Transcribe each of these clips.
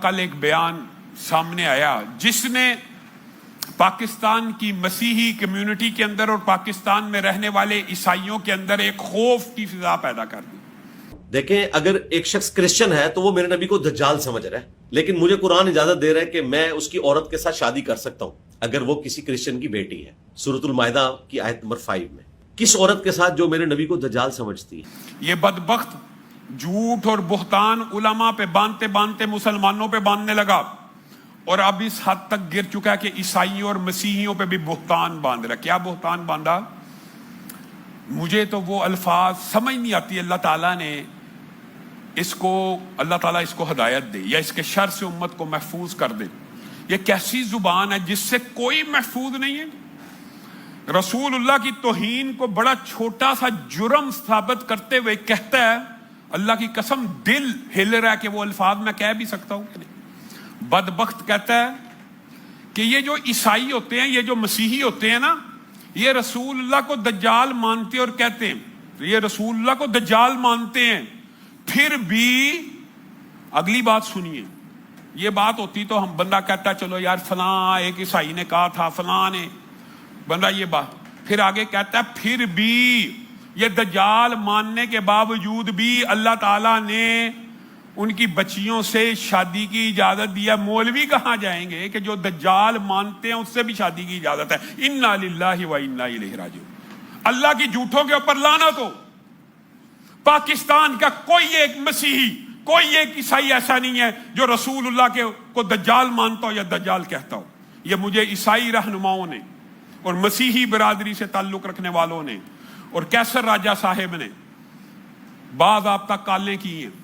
کل ایک بیان سامنے آیا جس نے پاکستان کی مسیحی کمیونٹی کے اندر اور پاکستان میں رہنے والے عیسائیوں کے اندر ایک خوف کی فضا پیدا کر دی. دیکھیں، اگر ایک شخص کرسچن ہے تو وہ میرے نبی کو دجال سمجھ رہا ہے، لیکن مجھے قرآن اجازت دے رہا ہے کہ میں اس کی عورت کے ساتھ شادی کر سکتا ہوں اگر وہ کسی کرسچن کی بیٹی ہے. سورۃ المائدہ کی آیت نمبر 5 میں کس عورت کے ساتھ جو میرے نبی کو دجال سمجھتی ہے. یہ بدبخت جھوٹ اور بہتان علماء پہ باندھتے باندھتے مسلمانوں پہ باندھنے لگا اور اب اس حد تک گر چکا کہ عیسائیوں اور مسیحیوں پہ بھی بہتان باندھ رہا. کیا بہتان باندھا؟ مجھے تو وہ الفاظ سمجھ نہیں آتی. اللہ تعالیٰ نے اللہ تعالیٰ اس کو ہدایت دے یا اس کے شر سے امت کو محفوظ کر دے. یہ کیسی زبان ہے جس سے کوئی محفوظ نہیں ہے. رسول اللہ کی توہین کو بڑا چھوٹا سا جرم ثابت کرتے ہوئے کہتا ہے، اللہ کی قسم دل ہل رہا ہے کہ وہ الفاظ میں کہہ بھی سکتا ہوں کہ نہیں. بدبخت کہتا ہے کہ یہ جو عیسائی ہوتے ہیں، یہ جو مسیحی ہوتے ہیں نا، یہ رسول اللہ کو دجال مانتے اور کہتے ہیں، یہ رسول اللہ کو دجال مانتے ہیں، پھر بھی اگلی بات سنیے. یہ بات ہوتی تو ہم بندہ کہتا چلو یار فلاں ایک عیسائی نے کہا تھا، فلاں نے بندہ یہ بات، پھر آگے کہتا ہے پھر بھی یہ دجال ماننے کے باوجود بھی اللہ تعالیٰ نے ان کی بچیوں سے شادی کی اجازت دیا. مولوی کہاں جائیں گے کہ جو دجال مانتے ہیں اس سے بھی شادی کی اجازت ہے. انا للہ و انا الیہ راجعون. اللہ کی جھوٹوں کے اوپر لعنت ہو. پاکستان کا کوئی ایک مسیحی، کوئی ایک عیسائی ایسا نہیں ہے جو رسول اللہ کو دجال مانتا ہو یا دجال کہتا ہو. یہ مجھے عیسائی رہنماؤں نے اور مسیحی برادری سے تعلق رکھنے والوں نے اور کیسر راجہ صاحب نے بعض آفتہ کالیں کی ہیں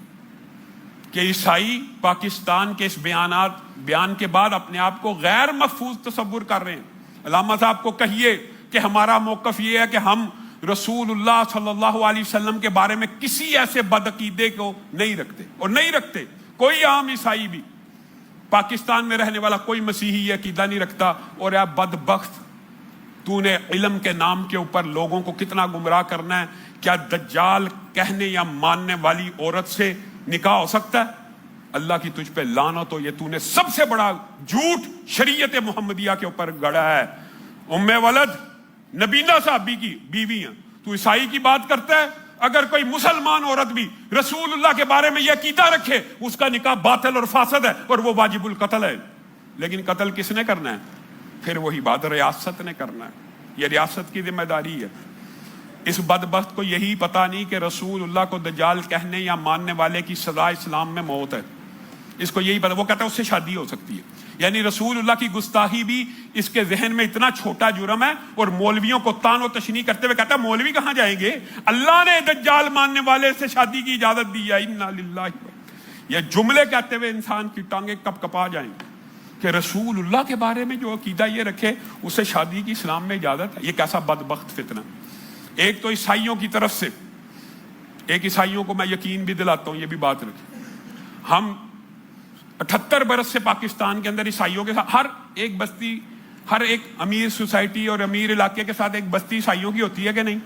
کہ عیسائی پاکستان کے اس بیان کے بعد اپنے آپ کو غیر محفوظ تصور کر رہے ہیں. علامہ صاحب کو کہیے کہ ہمارا موقف یہ ہے کہ ہم رسول اللہ صلی اللہ علیہ وسلم کے بارے میں کسی ایسے بدعقیدے کو نہیں رکھتے اور نہیں رکھتے. کوئی عام عیسائی بھی پاکستان میں رہنے والا کوئی مسیحی یہ عقیدہ نہیں رکھتا. اور اے بدبخت، تو نے علم کے نام کے اوپر لوگوں کو کتنا گمراہ کرنا ہے. کیا دجال کہنے یا ماننے والی عورت سے نکاح ہو سکتا ہے؟ اللہ کی تجھ پہ لعنت ہو. یہ تو نے سب سے بڑا جھوٹ شریعت محمدیہ کے اوپر گڑا ہے. ام ولد نبینہ صحابی کی بیوی ہیں، تو عیسائی کی بات کرتا ہے. اگر کوئی مسلمان عورت بھی رسول اللہ کے بارے میں یہ عقیدہ رکھے اس کا نکاح باطل اور فاسد ہے اور وہ واجب القتل ہے. لیکن قتل کس نے کرنا ہے؟ پھر وہی بات ریاست نے کرنا ہے. یہ ریاست کی ذمہ داری ہے. اس بدبخت کو یہی پتا نہیں کہ رسول اللہ کو دجال کہنے یا ماننے والے کی سزا اسلام میں موت ہے. اس کو یہی پتا. وہ کہتا ہے اس سے شادی ہو سکتی ہے. یعنی رسول اللہ کی گستاخی بھی اس کے ذہن میں اتنا چھوٹا جرم ہے. اور مولویوں کو تان و تشنیع کرتے ہوئے کہتا ہے مولوی کہاں جائیں گے، اللہ نے دجال ماننے والے سے شادی کی اجازت دی ہے. انا للہ. یہ جملے کہتے ہوئے انسان کی ٹانگیں کپ کپا جائیں کہ رسول اللہ کے بارے میں جو عقیدہ یہ رکھے اسے شادی کی اسلام میں اجازت ہے. یہ کیسا بدبخت فتنہ. ایک تو عیسائیوں کی طرف سے، ایک عیسائیوں کو میں یقین بھی دلاتا ہوں، یہ بھی بات رکھیں، ہم 78 برس سے پاکستان کے اندر عیسائیوں کے ساتھ ہر ایک بستی، ہر ایک امیر سوسائٹی اور امیر علاقے کے ساتھ ایک بستی عیسائیوں کی ہوتی ہے کہ نہیں؟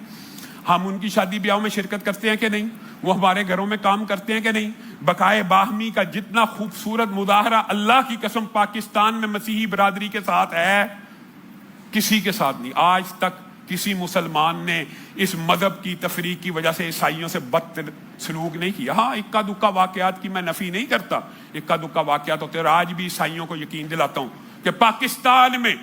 ہم ان کی شادی بیاہوں میں شرکت کرتے ہیں کہ نہیں؟ وہ ہمارے گھروں میں کام کرتے ہیں کہ نہیں؟ بقائے باہمی کا جتنا خوبصورت مظاہرہ اللہ کی قسم پاکستان میں مسیحی برادری کے ساتھ ہے، کسی کے ساتھ نہیں. آج تک کسی مسلمان نے اس مذہب کی تفریق کی وجہ سے عیسائیوں سے بد سلوک نہیں کیا. ہاں اکا دکا واقعات کی میں نفی نہیں کرتا، اکا دکا واقعات ہوتے ہیں. اور آج بھی عیسائیوں کو یقین دلاتا ہوں کہ پاکستان میں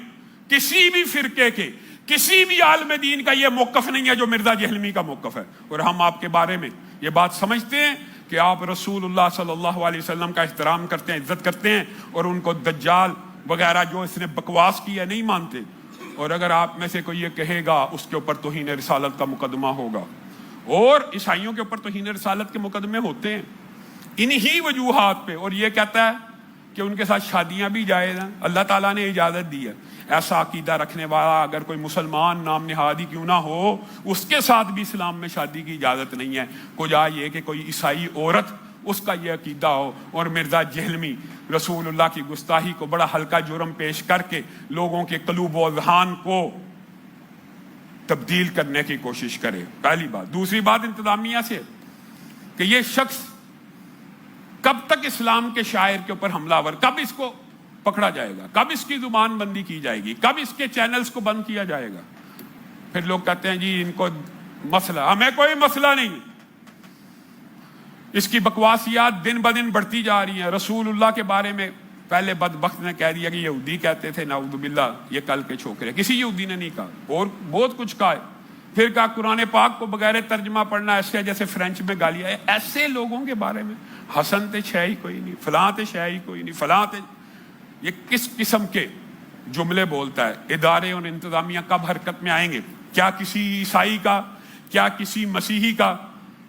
کسی بھی فرقے کے، کسی بھی عالم دین کا یہ موقف نہیں ہے جو مرزا جہلمی کا موقف ہے. اور ہم آپ کے بارے میں یہ بات سمجھتے ہیں کہ آپ رسول اللہ صلی اللہ علیہ وسلم کا احترام کرتے ہیں، عزت کرتے ہیں، اور ان کو دجال وغیرہ جو اس نے بکواس کی ہے نہیں مانتے. اور اگر آپ میں سے کوئی یہ کہے گا اس کے اوپر توہین رسالت کا مقدمہ ہوگا. اور عیسائیوں کے اوپر توہین رسالت کے مقدمے ہوتے ہیں انہی وجوہات پہ. اور یہ کہتا ہے کہ ان کے ساتھ شادیاں بھی جائز ہیں، اللہ تعالیٰ نے اجازت دی ہے. ایسا عقیدہ رکھنے والا اگر کوئی مسلمان نام نہادی کیوں نہ ہو، اس کے ساتھ بھی اسلام میں شادی کی اجازت نہیں ہے. کجا یہ کہ کوئی عیسائی عورت اس کا یہ عقیدہ ہو اور مرزا جہلمی رسول اللہ کی گستاخی کو بڑا ہلکا جرم پیش کر کے لوگوں کے قلوب و اذہان کو تبدیل کرنے کی کوشش کرے. پہلی بات. دوسری بات انتظامیہ سے کہ یہ شخص کب تک اسلام کے شاعر کے اوپر حملہ آور، کب اس کو پکڑا جائے گا، کب اس کی زبان بندی کی جائے گی، کب اس کے چینلز کو بند کیا جائے گا؟ پھر لوگ کہتے ہیں جی ان کو مسئلہ، ہمیں کوئی مسئلہ نہیں۔ اس کی بکواسیات دن بدن بڑھتی جا رہی ہیں۔ رسول اللہ کے بارے میں پہلے بدبخت نے کہہ دیا کہ یہودی کہتے تھے نعوذ باللہ یہ کل کے چھوکرے، کسی یہودی نے نہیں کہا، اور بہت کچھ کہا ہے۔ پھر کہا قرآن پاک کو بغیر ترجمہ پڑھنا ایسے جیسے فرینچ میں گالیاں ہے۔ ایسے لوگوں کے بارے میں حسن تے شے ہی کوئی نہیں، فلاں تے شے ہی کوئی نہیں، فلاں تے، یہ کس قسم کے جملے بولتا ہے؟ ادارے اور انتظامیہ کب حرکت میں آئیں گے؟ کیا کسی عیسائی کا، کیا کسی مسیحی کا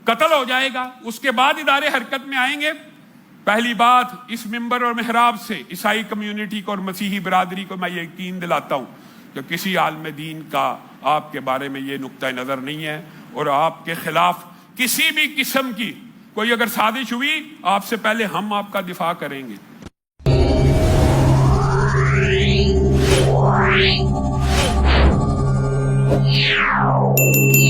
قتل ہو جائے گا اس کے بعد ادارے حرکت میں آئیں گے؟ پہلی بات، اس ممبر اور محراب سے عیسائی کمیونٹی کو اور مسیحی برادری کو میں یقین دلاتا ہوں کہ کسی عالم دین کا آپ کے بارے میں یہ نقطہ نظر نہیں ہے، اور آپ کے خلاف کسی بھی قسم کی کوئی اگر سازش ہوئی، آپ سے پہلے ہم آپ کا دفاع کریں گے۔ Yeah.